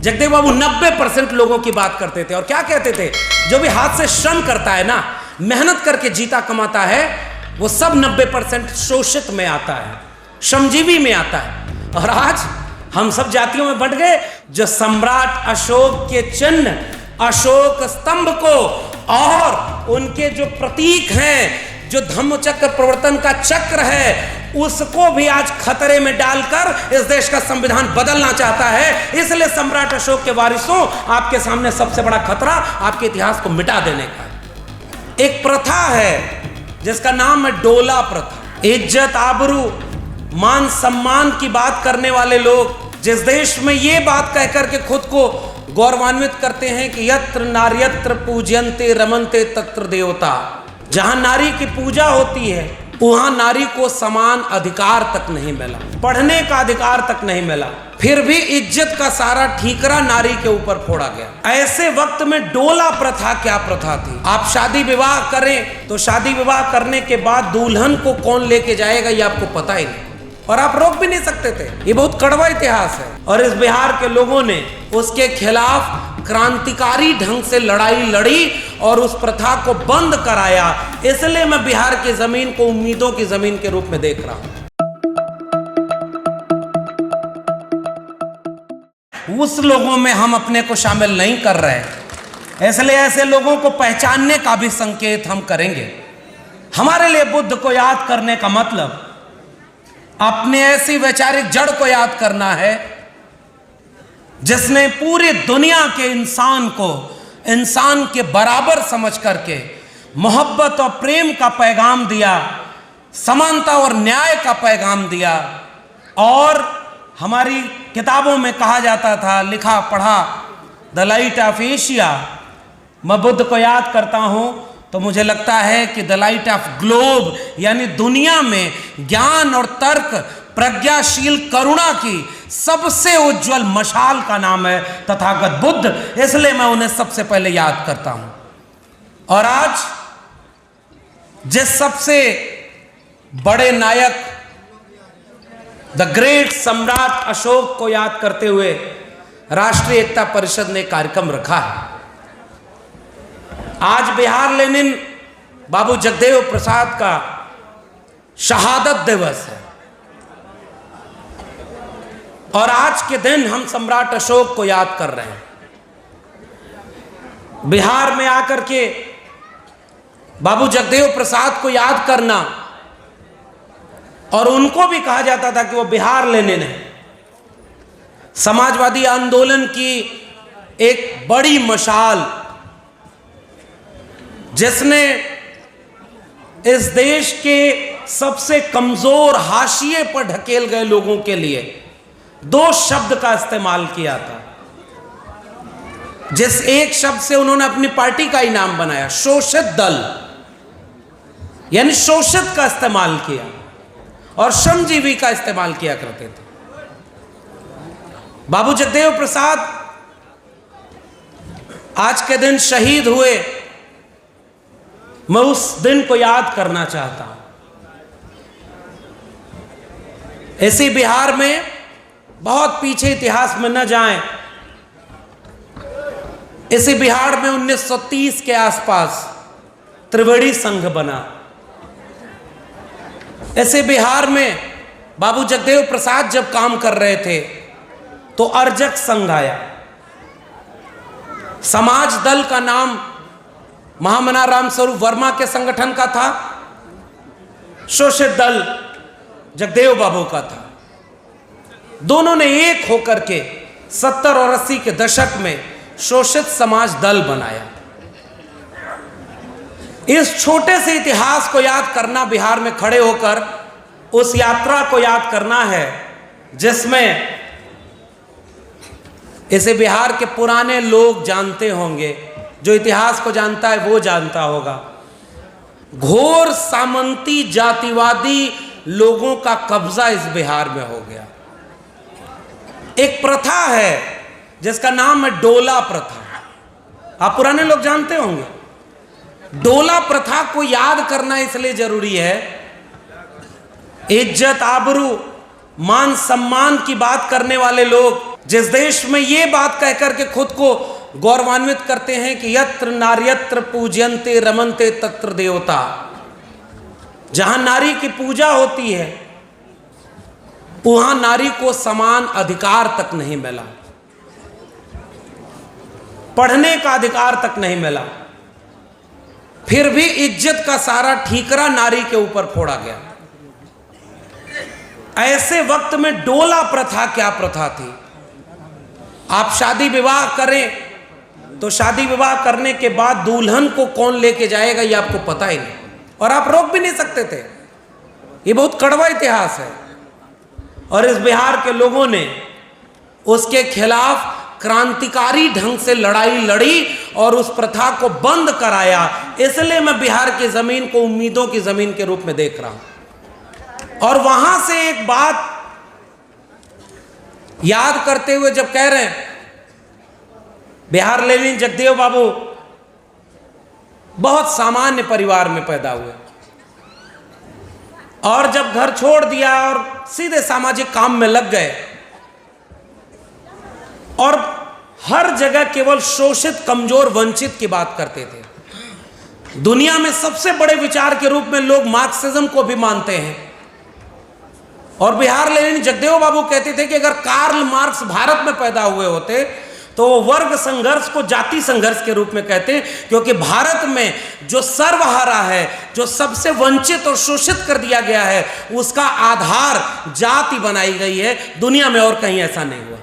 जगदेव बाबू 90% लोगों की बात करते थे और क्या कहते थे, जो भी हाथ से श्रम करता है ना, मेहनत करके जीता कमाता है, वो सब 90% शोषित में आता है, श्रमजीवी में आता है। और आज हम सब जातियों में बंट गए। जो सम्राट अशोक के चिन्ह, अशोक स्तंभ को और उनके जो प्रतीक हैं, जो धम्म चक्र प्रवर्तन का चक्र है, उसको भी आज खतरे में डालकर इस देश का संविधान बदलना चाहता है। इसलिए सम्राट अशोक के वारिसों, आपके सामने सबसे बड़ा खतरा आपके इतिहास को मिटा देने का है। एक प्रथा है जिसका नाम है डोला प्रथा। इज्जत, आबरू, मान सम्मान की बात करने वाले लोग जिस देश में ये बात कहकर के खुद को गौरवान्वित करते हैं कि यत्र नार्यत्र पूज्यन्ते रमन्ते तत्र देवता, जहां नारी की पूजा होती है वहां नारी को समान अधिकार तक नहीं मिला, पढ़ने का अधिकार तक नहीं मिला, फिर भी इज्जत का सारा ठीकरा नारी के ऊपर फोड़ा गया। ऐसे वक्त में डोला प्रथा क्या प्रथा थी? आप शादी विवाह करें तो शादी विवाह करने के बाद दुल्हन को कौन लेके जाएगा ये आपको पता ही नहीं, और आप रोक भी नहीं सकते थे। ये बहुत कड़वा इतिहास है और इस बिहार के लोगों ने उसके खिलाफ क्रांतिकारी ढंग से लड़ाई लड़ी और उस प्रथा को बंद कराया। इसलिए मैं बिहार की जमीन को उम्मीदों की जमीन के रूप में देख रहा हूं। उस लोगों में हम अपने को शामिल नहीं कर रहे, इसलिए ऐसे लोगों को पहचानने का भी संकेत हम करेंगे। हमारे लिए बुद्ध को याद करने का मतलब अपने ऐसी वैचारिक जड़ को याद करना है जिसने पूरी दुनिया के इंसान को इंसान के बराबर समझ करके मोहब्बत और प्रेम का पैगाम दिया, समानता और न्याय का पैगाम दिया। और हमारी किताबों में कहा जाता था, लिखा पढ़ा, द लाइट ऑफ एशिया। मैं बुद्ध को याद करता हूं तो मुझे लगता है कि द लाइट ऑफ ग्लोब, यानी दुनिया में ज्ञान और तर्क, प्रज्ञाशील करुणा की सबसे उज्जवल मशाल का नाम है तथागत बुद्ध। इसलिए मैं उन्हें सबसे पहले याद करता हूं। और आज जिस सबसे बड़े नायक द ग्रेट सम्राट अशोक को याद करते हुए राष्ट्रीय एकता परिषद ने कार्यक्रम रखा है। आज बिहार लेनिन बाबू जगदेव प्रसाद का शहादत दिवस है और आज के दिन हम सम्राट अशोक को याद कर रहे हैं। बिहार में आकर के बाबू जगदेव प्रसाद को याद करना, और उनको भी कहा जाता था कि वो बिहार लेनिन है, समाजवादी आंदोलन की एक बड़ी मशाल जिसने इस देश के सबसे कमजोर हाशिए पर ढकेल गए लोगों के लिए दो शब्द का इस्तेमाल किया था, जिस एक शब्द से उन्होंने अपनी पार्टी का ही नाम बनाया, शोषित दल, यानी शोषित का इस्तेमाल किया और श्रमजीवी का इस्तेमाल किया करते थे। बाबू जगदेव प्रसाद आज के दिन शहीद हुए। मैं उस दिन को याद करना चाहता हूं। ऐसे बिहार में बहुत पीछे इतिहास में न जाएं, इसी बिहार में 1930 के आसपास त्रिवेणी संघ बना। ऐसे बिहार में बाबू जगदेव प्रसाद जब काम कर रहे थे तो अर्जक संघ आया। समाज दल का नाम महामना राम स्वरूप वर्मा के संगठन का था, शोषित दल जगदेव बाबू का था। दोनों ने एक होकर के 70 और 80 के दशक में शोषित समाज दल बनाया। इस छोटे से इतिहास को याद करना, बिहार में खड़े होकर उस यात्रा को याद करना है जिसमें इसे बिहार के पुराने लोग जानते होंगे, जो इतिहास को जानता है वो जानता होगा। घोर सामंती जातिवादी लोगों का कब्जा इस बिहार में हो गया। एक प्रथा है जिसका नाम है डोला प्रथा। आप पुराने लोग जानते होंगे। डोला प्रथा को याद करना इसलिए जरूरी है, इज्जत, आबरू, मान सम्मान की बात करने वाले लोग जिस देश में ये बात कहकर के खुद को गौरवान्वित करते हैं कि यत्र नार्यत्र पूज्यन्ते रमन्ते तत्र देवता, जहां नारी की पूजा होती है वहां नारी को समान अधिकार तक नहीं मिला, पढ़ने का अधिकार तक नहीं मिला, फिर भी इज्जत का सारा ठीकरा नारी के ऊपर फोड़ा गया। ऐसे वक्त में डोला प्रथा क्या प्रथा थी? आप शादी विवाह करें तो शादी विवाह करने के बाद दुल्हन को कौन लेके जाएगा ये आपको पता ही नहीं, और आप रोक भी नहीं सकते थे। ये बहुत कड़वा इतिहास है, और इस बिहार के लोगों ने उसके खिलाफ क्रांतिकारी ढंग से लड़ाई लड़ी और उस प्रथा को बंद कराया। इसलिए मैं बिहार की जमीन को उम्मीदों की जमीन के रूप में देख रहा हूं। और वहां से एक बात याद करते हुए जब कह रहे हैं बिहार लेविन जगदेव बाबू बहुत सामान्य परिवार में पैदा हुए, और जब घर छोड़ दिया और सीधे सामाजिक काम में लग गए, और हर जगह केवल शोषित, कमजोर, वंचित की बात करते थे। दुनिया में सबसे बड़े विचार के रूप में लोग मार्क्सिज्म को भी मानते हैं, और बिहार लेनिन जगदेव बाबू कहते थे कि अगर कार्ल मार्क्स भारत में पैदा हुए होते तो वो वर्ग संघर्ष को जाति संघर्ष के रूप में कहते, क्योंकि भारत में जो सर्वहारा है, जो सबसे वंचित और शोषित कर दिया गया है, उसका आधार जाति बनाई गई है। दुनिया में और कहीं ऐसा नहीं हुआ।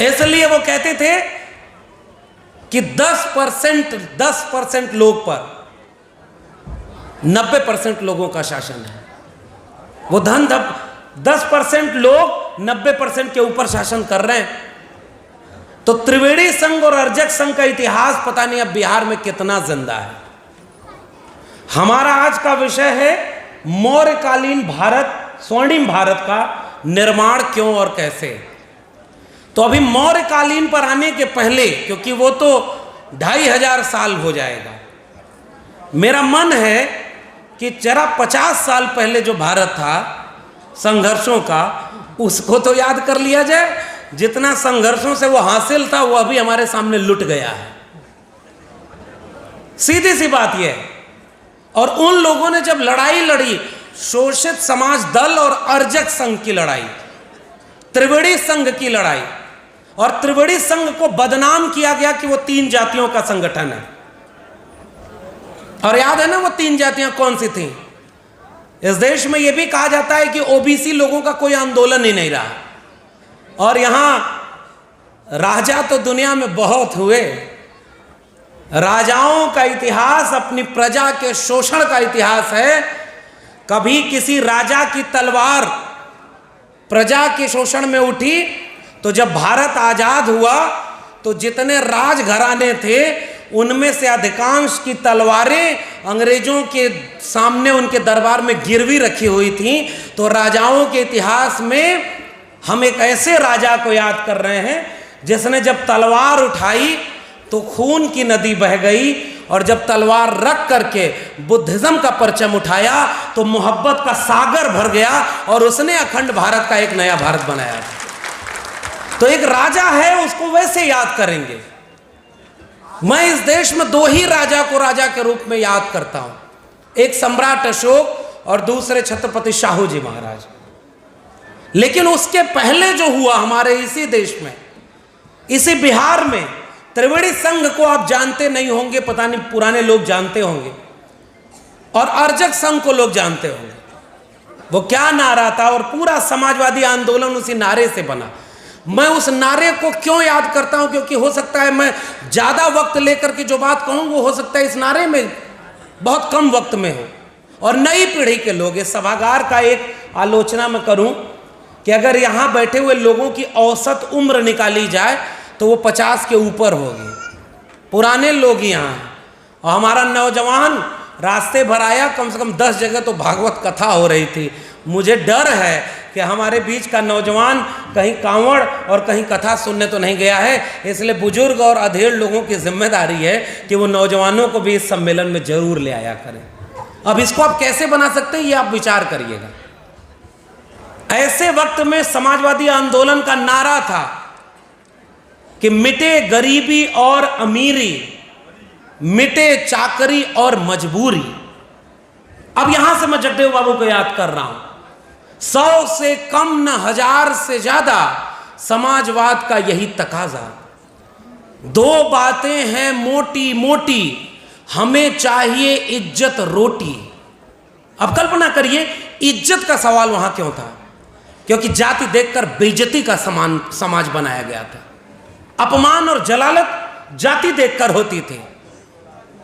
इसलिए वो कहते थे कि 10% लोग पर 90% लोगों का शासन है। वो 10% लोग 90% के ऊपर शासन कर रहे हैं। तो त्रिवेणी संघ और अर्जक संघ का इतिहास पता नहीं अब बिहार में कितना जिंदा है। हमारा आज का विषय है मौर्यकालीन भारत, स्वर्णिम भारत का निर्माण क्यों और कैसे। तो अभी मौर्यकालीन पर आने के पहले, क्योंकि वो तो 2500 साल हो जाएगा, मेरा मन है कि जरा 50 साल पहले जो भारत था संघर्षों का, उसको तो याद कर लिया जाए। जितना संघर्षों से वो हासिल था वो अभी हमारे सामने लुट गया है। सीधी सी बात यह है। और उन लोगों ने जब लड़ाई लड़ी, शोषित समाज दल और अर्जक संघ की लड़ाई, त्रिवेणी संघ की लड़ाई, और त्रिवेणी संघ को बदनाम किया गया कि वो 3 जातियों का संगठन है। और याद है ना वो 3 जातियां कौन सी थी? इस देश में यह भी कहा जाता है कि ओबीसी लोगों का कोई आंदोलन ही नहीं रहा, और यहां राजा तो दुनिया में बहुत हुए। राजाओं का इतिहास अपनी प्रजा के शोषण का इतिहास है। कभी किसी राजा की तलवार प्रजा के शोषण में उठी तो जब भारत आजाद हुआ तो जितने राजघराने थे उनमें से अधिकांश की तलवारें अंग्रेजों के सामने, उनके दरबार में गिरवी रखी हुई थी। तो राजाओं के इतिहास में हम एक ऐसे राजा को याद कर रहे हैं जिसने जब तलवार उठाई तो खून की नदी बह गई, और जब तलवार रख करके बुद्धिज्म का परचम उठाया तो मोहब्बत का सागर भर गया, और उसने अखंड भारत का एक नया भारत बनाया। तो एक राजा है, उसको वैसे याद करेंगे। मैं इस देश में 2 ही राजा को राजा के रूप में याद करता हूं, एक सम्राट अशोक और दूसरे छत्रपति शाहू जी महाराज। लेकिन उसके पहले जो हुआ हमारे इसी देश में, इसी बिहार में, त्रिवेणी संघ को आप जानते नहीं होंगे, पता नहीं पुराने लोग जानते होंगे, और अर्जक संघ को लोग जानते होंगे। वो क्या नारा था, और पूरा समाजवादी आंदोलन उसी नारे से बना। मैं उस नारे को क्यों याद करता हूं? क्योंकि हो सकता है मैं ज्यादा वक्त लेकर के जो बात कहूं वो हो सकता है इस नारे में बहुत कम वक्त में हो, और नई पीढ़ी के लोग। इस सभागार का एक आलोचना मैं करूं कि अगर यहां बैठे हुए लोगों की औसत उम्र निकाली जाए तो वो 50 के ऊपर होगी। पुराने लोग यहाँ हैं, और हमारा नौजवान रास्ते भर आया, कम से कम 10 जगह तो भागवत कथा हो रही थी। मुझे डर है कि हमारे बीच का नौजवान कहीं कांवड़ और कहीं कथा सुनने तो नहीं गया है। इसलिए बुजुर्ग और अधेड़ लोगों की जिम्मेदारी है कि वो नौजवानों को भी इस सम्मेलन में जरूर ले आया करें। अब इसको आप कैसे बना सकते हैं ये आप विचार करिएगा। ऐसे वक्त में समाजवादी आंदोलन का नारा था कि मिटे गरीबी और अमीरी, मिटे चाकरी और मजबूरी। अब यहां से मैं जगदेव बाबू को याद कर रहा हूं। 100 से कम न 1000 से ज्यादा समाजवाद का यही तकाजा। 2 बातें हैं मोटी मोटी, हमें चाहिए इज्जत रोटी। अब कल्पना करिए, इज्जत का सवाल वहां क्यों था? क्योंकि जाति देखकर बेइज्जती का समाज बनाया गया था। अपमान और जलालत जाति देखकर होती थी।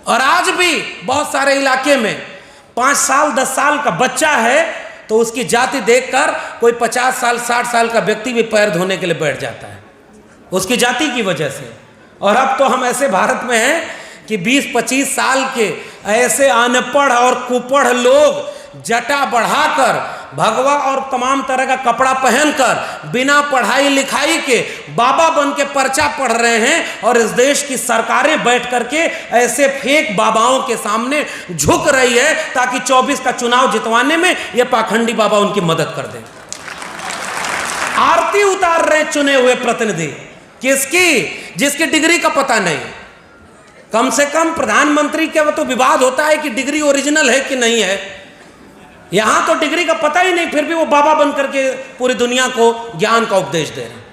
और आज भी बहुत सारे इलाके में 5 साल 10 साल का बच्चा है तो उसकी जाति देखकर कोई 50 साल 60 साल का व्यक्ति भी पैर धोने के लिए बैठ जाता है, उसकी जाति की वजह से। और अब तो हम ऐसे भारत में हैं कि 20-25 साल के ऐसे अनपढ़ और कुपढ़ लोग जटा बढ़ाकर, भगवा और तमाम तरह का कपड़ा पहनकर, बिना पढ़ाई लिखाई के बाबा बन के पर्चा पढ़ रहे हैं। और इस देश की सरकारें बैठ करके ऐसे फेक बाबाओं के सामने झुक रही है ताकि 24 का चुनाव जितवाने में ये पाखंडी बाबा उनकी मदद कर दें। आरती उतार रहे चुने हुए प्रतिनिधि, किसकी? जिसकी डिग्री का पता नहीं। कम से कम प्रधानमंत्री के तो विवाद होता है कि डिग्री ओरिजिनल है कि नहीं है। यहां तो डिग्री का पता ही नहीं, फिर भी वो बाबा बन करके पूरी दुनिया को ज्ञान का उपदेश दे रहे हैं।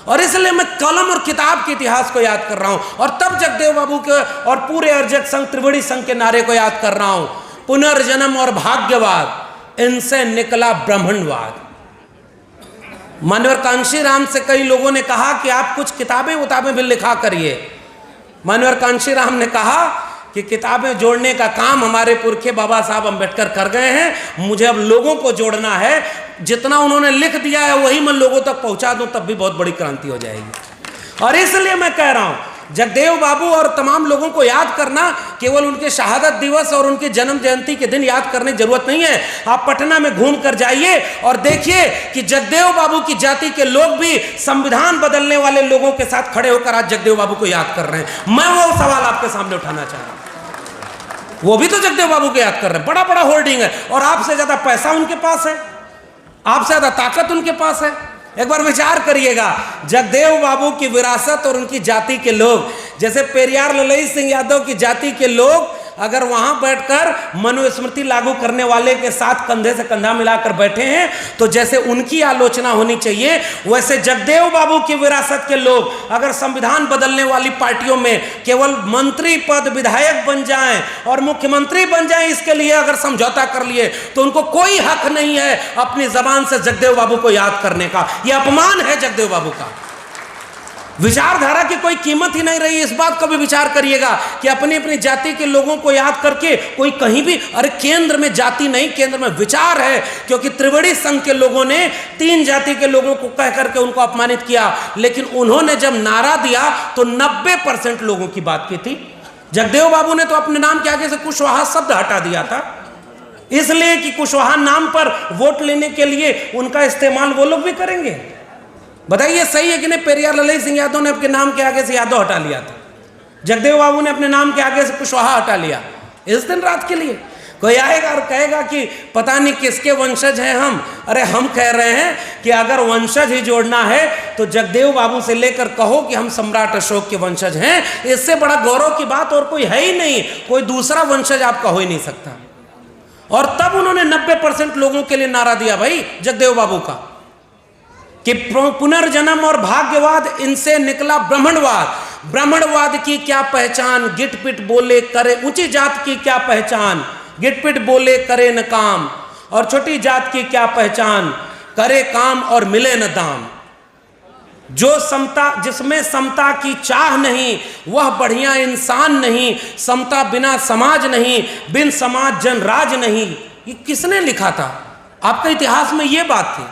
और इसलिए मैं कलम और किताब के इतिहास को याद कर रहा हूं, और तब जगदेव बाबू के और पूरे अर्जक संघ त्रिवेणी संघ के नारे को याद कर रहा हूं। पुनर्जन्म और भाग्यवाद, इनसे निकला ब्राह्मणवाद। मान्यवर कांशीराम से कई लोगों ने कहा कि आप कुछ किताबें भी लिखा करिए। मान्यवर कांशीराम ने कहा कि किताबें जोड़ने का काम हमारे पुरखे बाबा साहब अम्बेडकर कर गए हैं, मुझे अब लोगों को जोड़ना है। जितना उन्होंने लिख दिया है वही मैं लोगों तक पहुंचा दूं, तब भी बहुत बड़ी क्रांति हो जाएगी। और इसलिए मैं कह रहा हूं, जगदेव बाबू और तमाम लोगों को याद करना केवल उनके शहादत दिवस और उनके जन्म जयंती के दिन याद करने की जरूरत नहीं है। आप पटना में घूम कर जाइए और देखिए कि जगदेव बाबू की जाति के लोग भी संविधान बदलने वाले लोगों के साथ खड़े होकर आज जगदेव बाबू को याद कर रहे हैं। मैं वो सवाल आपके सामने उठाना चाह रहा हूं। वो भी तो जगदेव बाबू को याद कर रहे हैं। बड़ा बड़ा होर्डिंग है और आपसे ज्यादा पैसा उनके पास है, आपसे ज्यादा ताकत उनके पास है। एक बार विचार करिएगा, जगदेव बाबू की विरासत और उनकी जाति के लोग, जैसे पेरियार ललई सिंह यादव की जाति के लोग अगर वहां बैठकर मनुस्मृति लागू करने वाले के साथ कंधे से कंधा मिलाकर बैठे हैं तो जैसे उनकी आलोचना होनी चाहिए, वैसे जगदेव बाबू की विरासत के लोग अगर संविधान बदलने वाली पार्टियों में केवल मंत्री पद, विधायक बन जाएं और मुख्यमंत्री बन जाएं, इसके लिए अगर समझौता कर लिए तो उनको कोई हक नहीं है अपनी जबान से जगदेव बाबू को याद करने का। यह अपमान है जगदेव बाबू का। विचारधारा की कोई कीमत ही नहीं रही। इस बात का भी विचार करिएगा कि अपनी अपनी जाति के लोगों को याद करके कोई कहीं भी, अरे केंद्र में जाति नहीं, केंद्र में विचार है। क्योंकि त्रिवेणी संघ के लोगों ने 3 जाति के लोगों को कह करके उनको अपमानित किया, लेकिन उन्होंने जब नारा दिया तो 90% लोगों की बात की थी। जगदेव बाबू ने तो अपने नाम के आगे से कुशवाहा शब्द हटा दिया था, इसलिए कि कुशवाहा नाम पर वोट लेने के लिए उनका इस्तेमाल वो लोग भी करेंगे। बताइए सही है कि नहीं? पेरियार ललई सिंह यादव ने अपने नाम के आगे से यादव हटा लिया था, जगदेव बाबू ने अपने नाम के आगे से कुशवाहा हटा लिया इस दिन रात के लिए। कोई आएगा और कहेगा कि पता नहीं किसके वंशज हैं हम। अरे हम कह रहे हैं कि अगर वंशज ही जोड़ना है तो जगदेव बाबू से लेकर कहो कि हम सम्राट अशोक के वंशज हैं। इससे बड़ा गौरव की बात और कोई है ही नहीं। कोई दूसरा वंशज आपका हो ही नहीं सकता। और तब उन्होंने 90% लोगों के लिए नारा दिया भाई जगदेव बाबू का कि पुनर्जन्म और भाग्यवाद, इनसे निकला ब्राह्मणवाद। ब्राह्मणवाद की क्या पहचान, गिट पिट बोले करे, ऊंची जात की क्या पहचान, गिट पिट बोले करे न काम, और छोटी जात की क्या पहचान, करे काम और मिले न दाम। जो समता, जिसमें समता की चाह नहीं वह बढ़िया इंसान नहीं, समता बिना समाज नहीं, बिन समाज जन राज नहीं। ये किसने लिखा था? आपके इतिहास में ये बात थी।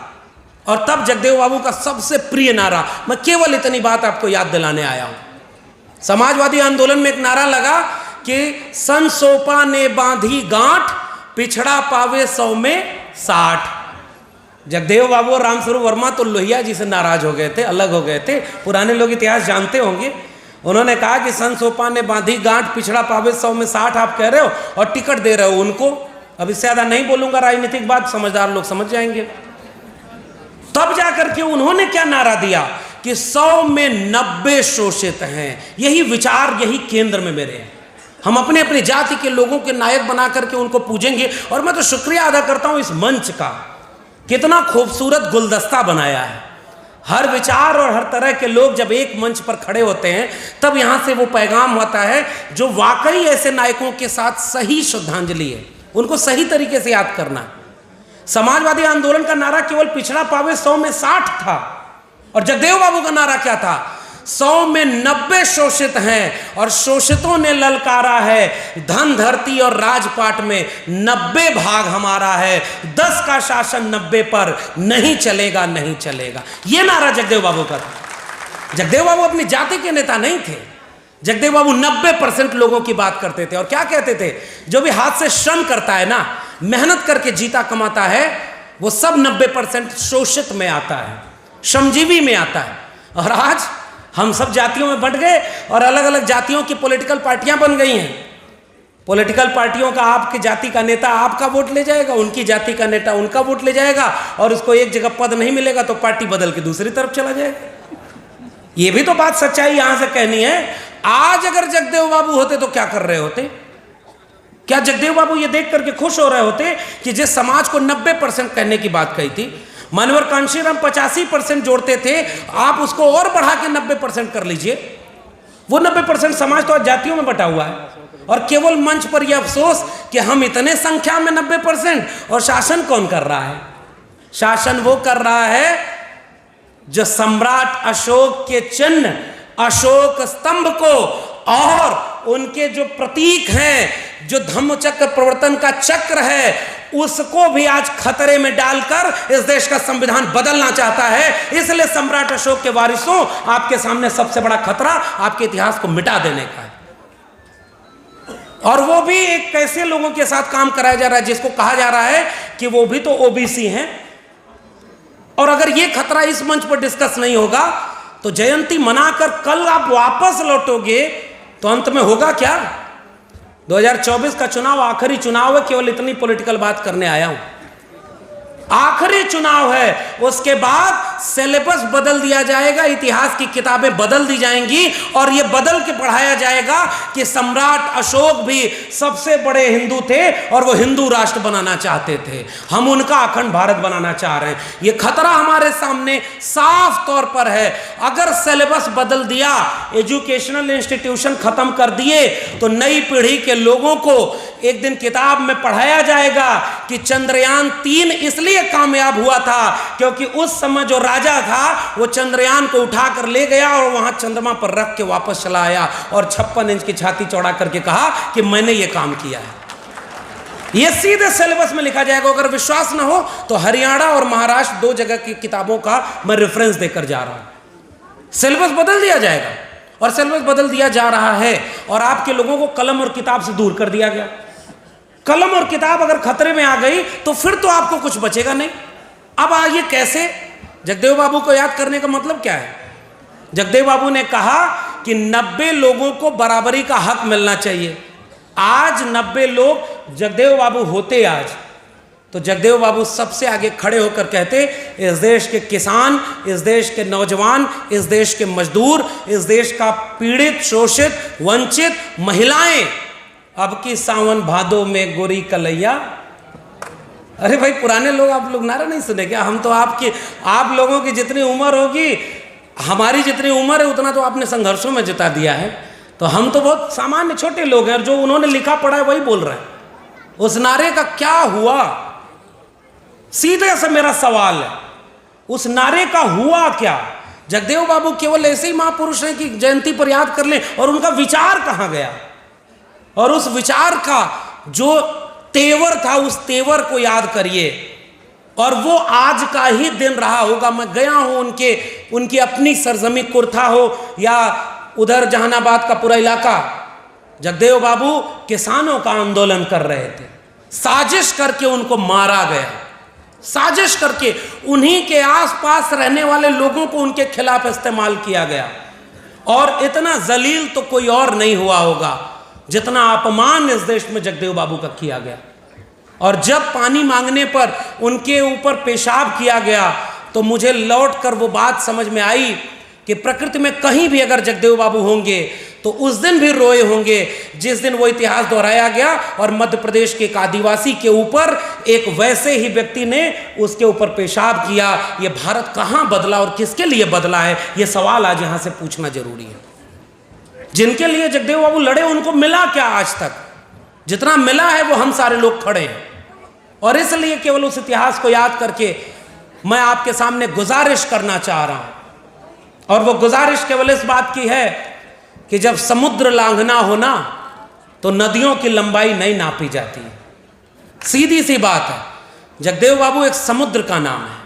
और तब जगदेव बाबू का सबसे प्रिय नारा, मैं केवल इतनी बात आपको याद दिलाने आया हूं। समाजवादी आंदोलन में एक नारा लगा कि सन सोपा ने बांधी गांठ, पिछड़ा पावे 100 में 60। जगदेव बाबू और रामस्वरूप वर्मा तो लोहिया जी से नाराज हो गए थे, अलग हो गए थे। पुराने लोग इतिहास जानते होंगे। उन्होंने कहा कि सन सोपा ने बांधी गांठ, पिछड़ा पावे 100 में 60 आप कह रहे हो और टिकट दे रहे हो उनको। अब इससे ज्यादा नहीं बोलूंगा, राजनीतिक बात समझदार लोग समझ जाएंगे। तब जाकर के उन्होंने क्या नारा दिया कि 100 में 90 शोषित हैं। यही विचार, यही केंद्र में मेरे हैं। हम अपने अपनी जाति के लोगों के नायक बना करके उनको पूजेंगे। और मैं तो शुक्रिया अदा करता हूं इस मंच का, कितना खूबसूरत गुलदस्ता बनाया है। हर विचार और हर तरह के लोग जब एक मंच पर खड़े होते हैं तब यहां से वो पैगाम होता है जो वाकई ऐसे नायकों के साथ सही श्रद्धांजलि है, उनको सही तरीके से याद करना। समाजवादी आंदोलन का नारा केवल पिछड़ा पावे 100 में 60 था, और जगदेव बाबू का नारा क्या था? 100 में 90 शोषित हैं, और शोषितों ने ललकारा है धन धरती और राजपाट में 90 भाग हमारा है, 10 का शासन 90 पर नहीं चलेगा, नहीं चलेगा। यह नारा जगदेव बाबू का था। जगदेव बाबू अपनी जाति के नेता नहीं थे। जगदेव बाबू 90% लोगों की बात करते थे। और क्या कहते थे? जो भी हाथ से श्रम करता है ना, मेहनत करके जीता कमाता है, वो सब 90% शोषित में आता है, श्रमजीवी में आता है। और आज हम सब जातियों में बंट गए और अलग अलग जातियों की पॉलिटिकल पार्टियां बन गई हैं। पॉलिटिकल पार्टियों का आपके जाति का नेता आपका वोट ले जाएगा, उनकी जाति का नेता उनका वोट ले जाएगा, और उसको एक जगह पद नहीं मिलेगा तो पार्टी बदल के दूसरी तरफ चला जाएगा। ये भी तो बात सच्चाई यहां से कहनी है। आज अगर जगदेव बाबू होते तो क्या कर रहे होते? क्या जगदेव बाबू ये देख करके खुश हो रहे होते कि जिस समाज को 90% कहने की बात कही थी, मानवर कांशीराम 85% जोड़ते थे, आप उसको और बढ़ा के 90% कर लीजिए। वो 90% समाज तो आज जातियों में बटा हुआ है, और केवल मंच पर यह अफसोस कि हम इतने संख्या में 90%, और शासन कौन कर रहा है? शासन वो कर रहा है जो सम्राट अशोक के चिन्ह, अशोक स्तंभ को और उनके जो प्रतीक हैं, जो धम्मचक्र प्रवर्तन का चक्र है, उसको भी आज खतरे में डालकर इस देश का संविधान बदलना चाहता है। इसलिए सम्राट अशोक के वारिसों, आपके सामने सबसे बड़ा खतरा आपके इतिहास को मिटा देने का है। और वो भी एक कैसे लोगों के साथ काम कराया जा रहा है जिसको कहा जा रहा है कि वो भी तो ओबीसी हैं। और अगर ये खतरा इस मंच पर डिस्कस नहीं होगा तो जयंती मनाकर कल आप वापस लौटोगे तो अंत में होगा क्या? 2024 का चुनाव आखिरी चुनाव है, केवल इतनी पॉलिटिकल बात करने आया हूं। आखिरी चुनाव है, उसके बाद सिलेबस बदल दिया जाएगा, इतिहास की किताबें बदल दी जाएंगी, और यह बदल के पढ़ाया जाएगा कि सम्राट अशोक भी सबसे बड़े हिंदू थे और वो हिंदू राष्ट्र बनाना चाहते थे। हम उनका अखंड भारत बनाना चाह रहे हैं। यह खतरा हमारे सामने साफ तौर पर है। अगर सिलेबस बदल दिया, एजुकेशनल इंस्टीट्यूशन खत्म कर दिए, तो नई पीढ़ी के लोगों को एक दिन किताब में पढ़ाया जाएगा कि चंद्रयान 3 इसलिए कामयाब हुआ था क्योंकि उस समय जो राजा था वो चंद्रयान को उठाकर ले गया और वहां चंद्रमा पर रख के वापस चला आया और 56 इंच की छाती चौड़ा करके कहा कि मैंने ये काम किया है। ये सीधे सिलेबस में लिखा जाएगा। अगर विश्वास ना हो तो हरियाणा और महाराष्ट्र 2 जगह की किताबों का मैं रेफरेंस देकर जा रहा हूं। सिलेबस बदल दिया जाएगा, और सिलेबस बदल दिया जा रहा है, और आपके लोगों को कलम और किताब से दूर कर दिया गया। कलम और किताब अगर खतरे में आ गई तो फिर तो आपको कुछ बचेगा नहीं। अब आइए कैसे? जगदेव बाबू को याद करने का मतलब क्या है? जगदेव बाबू ने कहा कि 90 लोगों को बराबरी का हक मिलना चाहिए। आज 90 लोग जगदेव बाबू होते आज, तो जगदेव बाबू सबसे आगे खड़े होकर कहते, इस देश के किसान, इस देश के नौजवान, इस देश के मजदूर, इस देश का पीड़ित, शोषित, वंचित, महिलाएं, अब की सावन भादो में गोरी कलैया। अरे भाई, पुराने लोग, आप लोग नारा नहीं सुने क्या? हम तो आप लोगों की जितनी उम्र होगी, हमारी जितनी उम्र है उतना तो आपने संघर्षों में जिता दिया है। तो हम तो बहुत सामान्य छोटे लोग हैं, और जो उन्होंने लिखा पढ़ा है वही बोल रहे हैं। उस नारे का क्या हुआ? सीधे से मेरा सवाल है, उस नारे का हुआ क्या? जगदेव बाबू केवल ऐसे ही महापुरुष हैं कि जयंती पर याद कर लें, और उनका विचार कहाँ गया? और उस विचार का जो तेवर था, उस तेवर को याद करिए। और वो आज का ही दिन रहा होगा। मैं गया हूं उनकी अपनी सरजमी कुर्था हो या उधर जहानाबाद का पूरा इलाका, जगदेव बाबू किसानों का आंदोलन कर रहे थे। साजिश करके उनको मारा गया, साजिश करके उन्हीं के आसपास रहने वाले लोगों को उनके खिलाफ इस्तेमाल किया गया। और इतना जलील तो कोई और नहीं हुआ होगा जितना अपमान इस देश में जगदेव बाबू का किया गया। और जब पानी मांगने पर उनके ऊपर पेशाब किया गया तो मुझे लौट कर वो बात समझ में आई कि प्रकृति में कहीं भी अगर जगदेव बाबू होंगे तो उस दिन भी रोए होंगे जिस दिन वो इतिहास दोहराया गया और मध्य प्रदेश के एक आदिवासी के ऊपर एक वैसे ही व्यक्ति ने उसके ऊपर पेशाब किया। ये भारत कहाँ बदला और किसके लिए बदला है, ये सवाल आज यहाँ से पूछना जरूरी है। जिनके लिए जगदेव बाबू लड़े उनको मिला क्या आज तक? जितना मिला है वो हम सारे लोग खड़े हैं। और इसलिए केवल उस इतिहास को याद करके मैं आपके सामने गुजारिश करना चाह रहा हूं। और वो गुजारिश केवल इस बात की है कि जब समुद्र लांघना हो ना तो नदियों की लंबाई नहीं नापी जाती। सीधी सी बात है, जगदेव बाबू एक समुद्र का नाम है।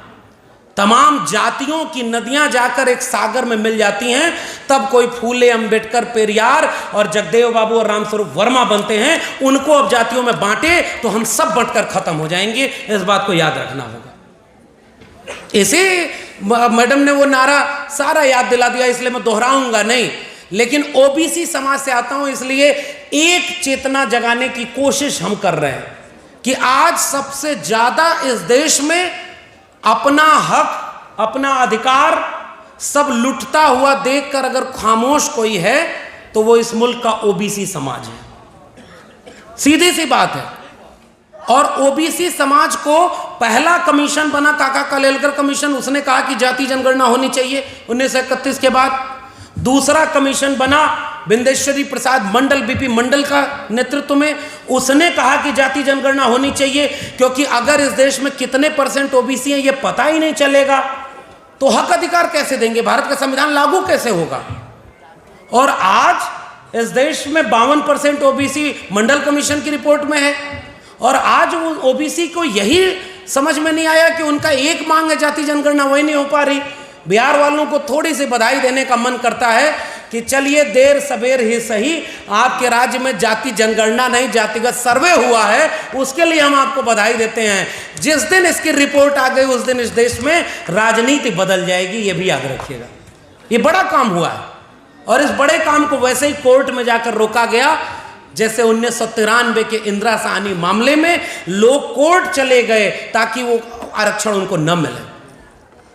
तमाम जातियों की नदियां जाकर एक सागर में मिल जाती हैं, तब कोई फूले, अंबेडकर, पेरियार और जगदेव बाबू और रामस्वरूप वर्मा बनते हैं। उनको अब जातियों में बांटे तो हम सब बंटकर खत्म हो जाएंगे। इस बात को याद रखना होगा। इसे मैडम ने वो नारा सारा याद दिला दिया, इसलिए मैं दोहराऊंगा नहीं। लेकिन ओबीसी समाज से आता हूं, इसलिए एक चेतना जगाने की कोशिश हम कर रहे हैं कि आज सबसे ज्यादा इस देश में अपना हक, अपना अधिकार सब लुटता हुआ देखकर अगर खामोश कोई है तो वो इस मुल्क का ओबीसी समाज है। सीधी सी बात है। और ओबीसी समाज को पहला कमीशन बना काका कालेलकर कमीशन, उसने कहा कि जाति जनगणना होनी चाहिए 1931 के बाद। दूसरा कमीशन बना बिंदेश्वरी प्रसाद मंडल, बीपी मंडल का नेतृत्व में, उसने कहा कि जाति जनगणना होनी चाहिए, क्योंकि अगर इस देश में कितने परसेंट ओबीसी हैं ये पता ही नहीं चलेगा तो हक अधिकार कैसे देंगे, भारत का संविधान लागू कैसे होगा। और आज इस देश में 52% ओबीसी मंडल कमीशन की रिपोर्ट में है। और आज वो ओबीसी को यही समझ में नहीं आया कि उनका एक मांग है जाति जनगणना, वही नहीं हो पा रही। बिहार वालों को थोड़ी सी बधाई देने का मन करता है कि चलिए देर सवेर ही सही, आपके राज्य में जाति जनगणना नहीं जातिगत सर्वे हुआ है, उसके लिए हम आपको बधाई देते हैं। जिस दिन इसकी रिपोर्ट आ गई उस दिन इस देश में राजनीति बदल जाएगी, ये भी याद रखिएगा। ये बड़ा काम हुआ है और इस बड़े काम को वैसे ही कोर्ट में जाकर रोका गया जैसे 1993 के इंदिरा साहनी मामले में लोग कोर्ट चले गए ताकि वो आरक्षण उनको न मिले।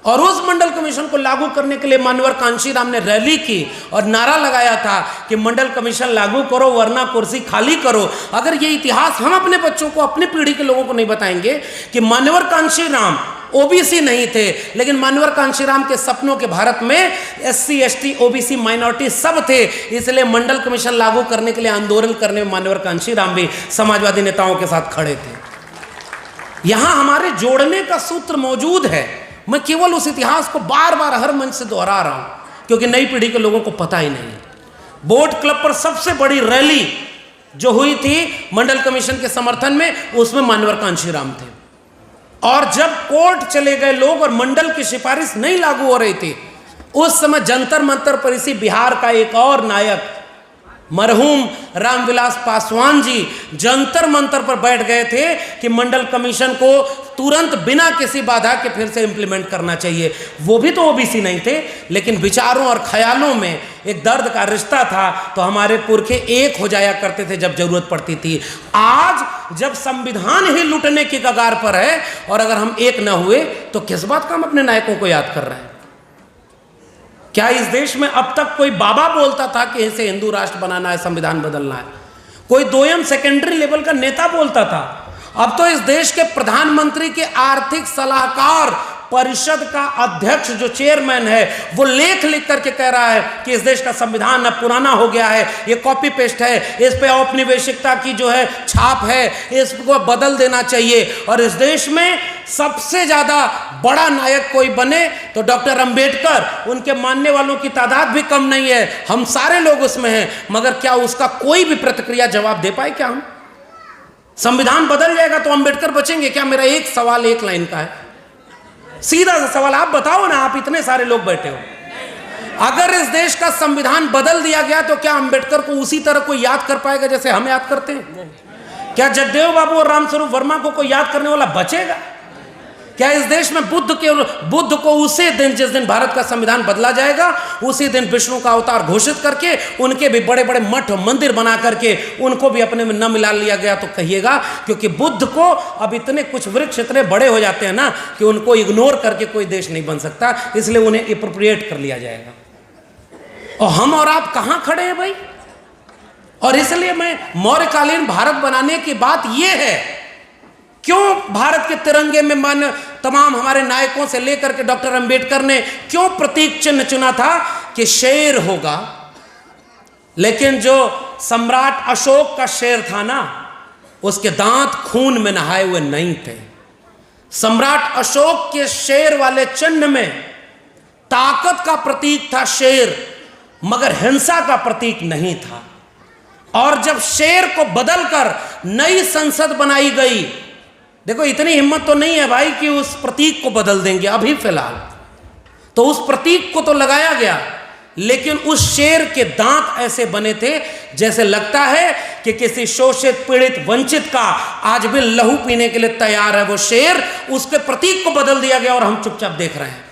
और उस मंडल कमीशन को लागू करने के लिए मान्यवर कांशीराम ने रैली की और नारा लगाया था कि मंडल कमीशन लागू करो वरना कुर्सी खाली करो। अगर ये इतिहास हम अपने बच्चों को, अपनी पीढ़ी के लोगों को नहीं बताएंगे कि मान्यवर कांशीराम ओबीसी नहीं थे, लेकिन मान्यवर कांशीराम के सपनों के भारत में एससी, एसटी, ओबीसी, माइनॉरिटी सब थे, इसलिए मंडल कमीशन लागू करने के लिए आंदोलन करने में मान्यवर कांशीराम भी समाजवादी नेताओं के साथ खड़े थे। यहां हमारे जोड़ने का सूत्र मौजूद है। मैं केवल उस इतिहास को बार बार हर मंच से दोहरा रहा हूं क्योंकि नई पीढ़ी के लोगों को पता ही नहीं। बोट क्लब पर सबसे बड़ी रैली जो हुई थी मंडल कमीशन के समर्थन में, उसमें मान्यवर कांशीराम थे। और जब कोर्ट चले गए लोग और मंडल की सिफारिश नहीं लागू हो रही थी, उस समय जंतर मंतर पर इसी बिहार का एक और नायक मरहूम रामविलास पासवान जी जंतर मंतर पर बैठ गए थे कि मंडल कमीशन को तुरंत बिना किसी बाधा के फिर से इंप्लीमेंट करना चाहिए। वो भी तो ओबीसी नहीं थे, लेकिन विचारों और ख्यालों में एक दर्द का रिश्ता था, तो हमारे पुरखे एक हो जाया करते थे जब जरूरत पड़ती थी। आज जब संविधान ही लूटने की कगार पर है और अगर हम एक न हुए तो किस बात का हम अपने नायकों को याद कर रहे हैं? क्या इस देश में अब तक कोई बाबा बोलता था कि इसे हिंदू राष्ट्र बनाना है, संविधान बदलना है? कोई दोयम सेकेंडरी लेवल का नेता बोलता था? अब तो इस देश के प्रधानमंत्री के आर्थिक सलाहकार परिषद का अध्यक्ष जो चेयरमैन है वो लेख लिख करके कह रहा है कि इस देश का संविधान अब पुराना हो गया है, ये कॉपी पेस्ट है, इस पे औपनिवेशिकता की जो है छाप है, इसको बदल देना चाहिए। और इस देश में सबसे ज्यादा बड़ा नायक कोई बने तो डॉक्टर अंबेडकर, उनके मानने वालों की तादाद भी कम नहीं है, हम सारे लोग उसमें हैं, मगर क्या उसका कोई भी प्रतिक्रिया जवाब दे पाए? क्या हम संविधान बदल जाएगा तो अंबेडकर बचेंगे क्या? मेरा एक सवाल एक लाइन का है, सीधा सा सवाल, आप बताओ ना, आप इतने सारे लोग बैठे हो, अगर इस देश का संविधान बदल दिया गया तो क्या अंबेडकर को उसी तरह कोई याद कर पाएगा जैसे हम याद करते हैं? क्या जगदेव बाबू और रामस्वरूप वर्मा को कोई याद करने वाला बचेगा? क्या इस देश में बुद्ध को उसी दिन, जिस दिन भारत का संविधान बदला जाएगा, उसी दिन विष्णु का अवतार घोषित करके उनके भी बड़े बड़े मठ मंदिर बना करके उनको भी अपने में न मिला लिया गया तो कहिएगा? क्योंकि बुद्ध को अब इतने कुछ वृक्ष इतने बड़े हो जाते हैं ना कि उनको इग्नोर करके कोई देश नहीं बन सकता, इसलिए उन्हें एप्रोप्रिएट कर लिया जाएगा। और हम और आप कहां खड़े हैं भाई? और इसलिए मैं मौर्यकालीन भारत बनाने की बात यह है, क्यों भारत के तिरंगे में मान तमाम हमारे नायकों से लेकर के डॉक्टर अंबेडकर ने क्यों प्रतीक चिन्ह चुना था कि शेर होगा, लेकिन जो सम्राट अशोक का शेर था ना, उसके दांत खून में नहाए हुए नहीं थे। सम्राट अशोक के शेर वाले चिन्ह में ताकत का प्रतीक था शेर, मगर हिंसा का प्रतीक नहीं था। और जब शेर को बदलकर नई संसद बनाई गई, देखो इतनी हिम्मत तो नहीं है भाई कि उस प्रतीक को बदल देंगे अभी फिलहाल, तो उस प्रतीक को तो लगाया गया, लेकिन उस शेर के दांत ऐसे बने थे जैसे लगता है कि किसी शोषित पीड़ित वंचित का आज भी लहू पीने के लिए तैयार है वो शेर। उसके प्रतीक को बदल दिया गया और हम चुपचाप देख रहे हैं।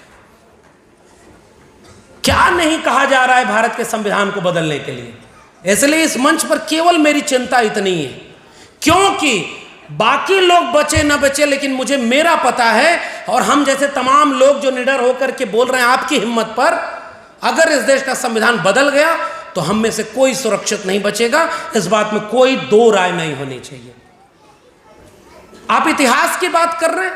क्या नहीं कहा जा रहा है भारत के संविधान को बदलने के लिए। इसलिए इस मंच पर केवल मेरी चिंता इतनी है, क्योंकि बाकी लोग बचे न बचे, लेकिन मुझे मेरा पता है और हम जैसे तमाम लोग जो निडर होकर के बोल रहे हैं आपकी हिम्मत पर, अगर इस देश का संविधान बदल गया तो हम में से कोई सुरक्षित नहीं बचेगा। इस बात में कोई दो राय नहीं होनी चाहिए। आप इतिहास की बात कर रहे हैं,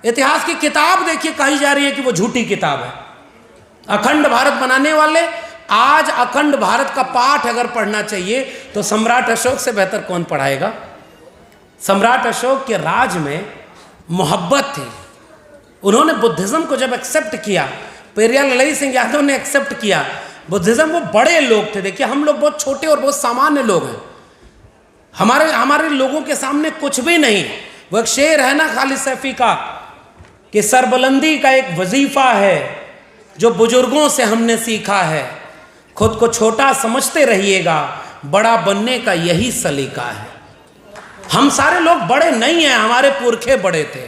इतिहास की किताब देखिए, कही जा रही है कि वो झूठी किताब है। अखंड भारत बनाने वाले, आज अखंड भारत का पाठ अगर पढ़ना चाहिए तो सम्राट अशोक से बेहतर कौन पढ़ाएगा। सम्राट अशोक के राज में मोहब्बत थी। उन्होंने बुद्धिज्म को जब एक्सेप्ट किया, पेरियार ललई सिंह यादव ने एक्सेप्ट किया बुद्धिज्म, वो बड़े लोग थे। देखिए हम लोग बहुत छोटे और बहुत सामान्य लोग हैं, हमारे लोगों के सामने कुछ भी नहीं। वो एक शेर है ना खालिद सैफी का कि सरबुलंदी का एक वजीफा है जो बुजुर्गों से हमने सीखा है, खुद को छोटा समझते रहिएगा, बड़ा बनने का यही सलीका है। हम सारे लोग बड़े नहीं हैं, हमारे पुरखे बड़े थे।